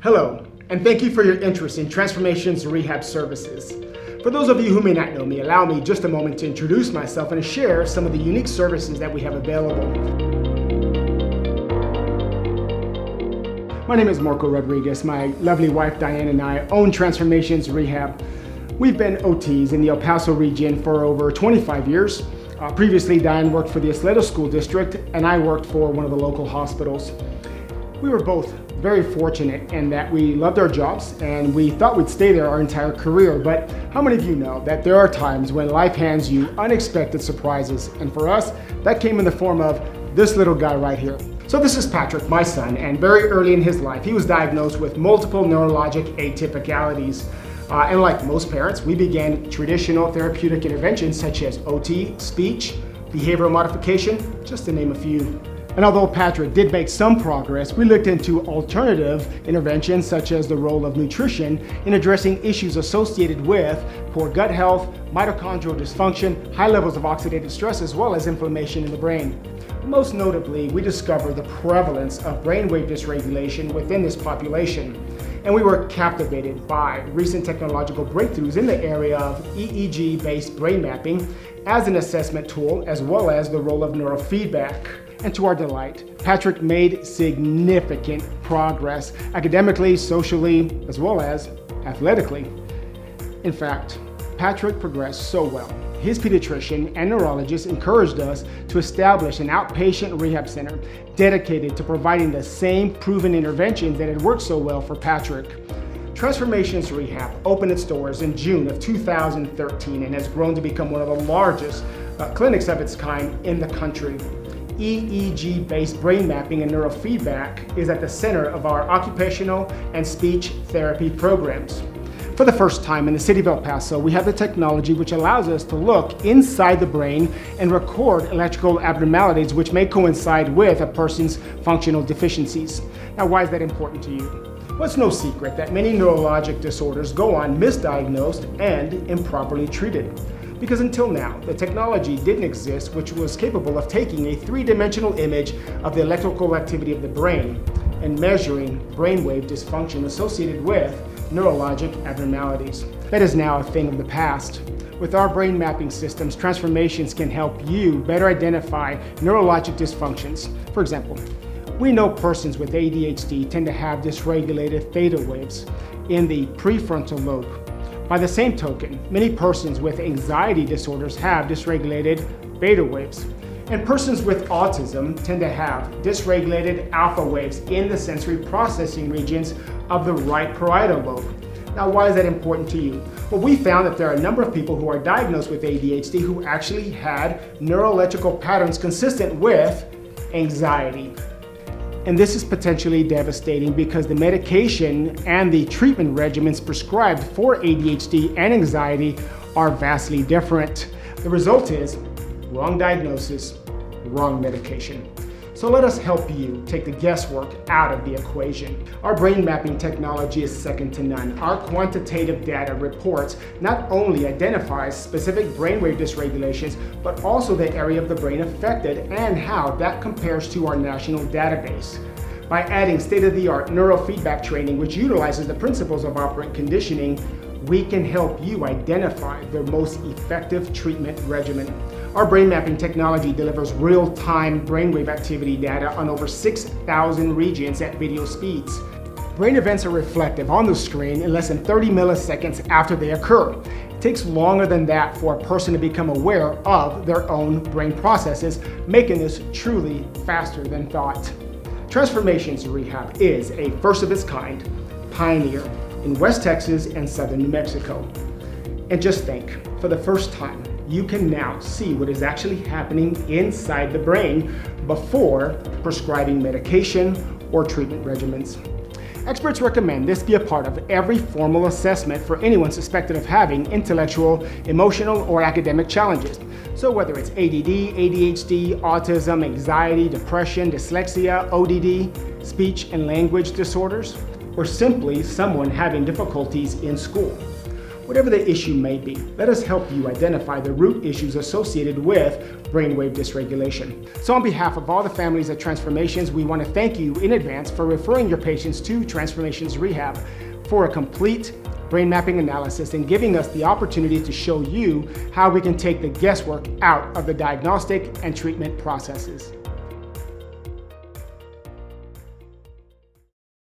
Hello, and thank you for your interest in Transformations Rehab Services. For those of you who may not know me, allow me just a moment to introduce myself and to share some of the unique services that we have available. My name is Marco Rodriguez. My lovely wife Diane and I own Transformations Rehab. We've been OTs in the El Paso region for over 25 years. Previously, Diane worked for the Esledo School District, and I worked for one of the local hospitals. We were both very fortunate in that we loved our jobs and we thought we'd stay there our entire career. But how many of you know that there are times when life hands you unexpected surprises? And for us, that came in the form of this little guy right here. So this is Patrick, my son, and very early in his life, he was diagnosed with multiple neurologic atypicalities. And like most parents, we began traditional therapeutic interventions such as OT, speech, behavioral modification, just to name a few. And although Patrick did make some progress, we looked into alternative interventions such as the role of nutrition in addressing issues associated with poor gut health, mitochondrial dysfunction, high levels of oxidative stress, as well as inflammation in the brain. Most notably, we discovered the prevalence of brainwave dysregulation within this population. And we were captivated by recent technological breakthroughs in the area of EEG-based brain mapping as an assessment tool, as well as the role of neurofeedback. And to our delight, Patrick made significant progress academically, socially, as well as athletically. In fact, Patrick progressed so well. His pediatrician and neurologist encouraged us to establish an outpatient rehab center dedicated to providing the same proven interventions that had worked so well for Patrick. Transformations Rehab opened its doors in June of 2013 and has grown to become one of the largest clinics of its kind in the country. EEG-based brain mapping and neurofeedback is at the center of our occupational and speech therapy programs. For the first time in the city of El Paso, we have the technology which allows us to look inside the brain and record electrical abnormalities which may coincide with a person's functional deficiencies. Now, why is that important to you? Well, it's no secret that many neurologic disorders go on misdiagnosed and improperly treated. Because until now, the technology didn't exist which was capable of taking a three-dimensional image of the electrical activity of the brain and measuring brainwave dysfunction associated with neurologic abnormalities. That is now a thing of the past. With our brain mapping systems, Transformations can help you better identify neurologic dysfunctions. For example, we know persons with ADHD tend to have dysregulated theta waves in the prefrontal lobe. By the same token, many persons with anxiety disorders have dysregulated beta waves. And persons with autism tend to have dysregulated alpha waves in the sensory processing regions of the right parietal lobe. Now, why is that important to you? Well, we found that there are a number of people who are diagnosed with ADHD who actually had neuroelectrical patterns consistent with anxiety. And this is potentially devastating because the medication and the treatment regimens prescribed for ADHD and anxiety are vastly different. The result is wrong diagnosis, wrong medication. So let us help you take the guesswork out of the equation. Our brain mapping technology is second to none. Our quantitative data reports not only identifies specific brainwave dysregulations, but also the area of the brain affected and how that compares to our national database. By adding state-of-the-art neurofeedback training, which utilizes the principles of operant conditioning, we can help you identify the most effective treatment regimen. Our brain mapping technology delivers real-time brainwave activity data on over 6,000 regions at video speeds. Brain events are reflective on the screen in less than 30 milliseconds after they occur. It takes longer than that for a person to become aware of their own brain processes, making this truly faster than thought. Transformations Rehab is a first-of-its-kind pioneer in West Texas and Southern New Mexico. And just think, for the first time, you can now see what is actually happening inside the brain before prescribing medication or treatment regimens. Experts recommend this be a part of every formal assessment for anyone suspected of having intellectual, emotional, or academic challenges. So whether it's ADD, ADHD, autism, anxiety, depression, dyslexia, ODD, speech and language disorders, or simply someone having difficulties in school. Whatever the issue may be, let us help you identify the root issues associated with brainwave dysregulation. So on behalf of all the families at Transformations, we want to thank you in advance for referring your patients to Transformations Rehab for a complete brain mapping analysis and giving us the opportunity to show you how we can take the guesswork out of the diagnostic and treatment processes.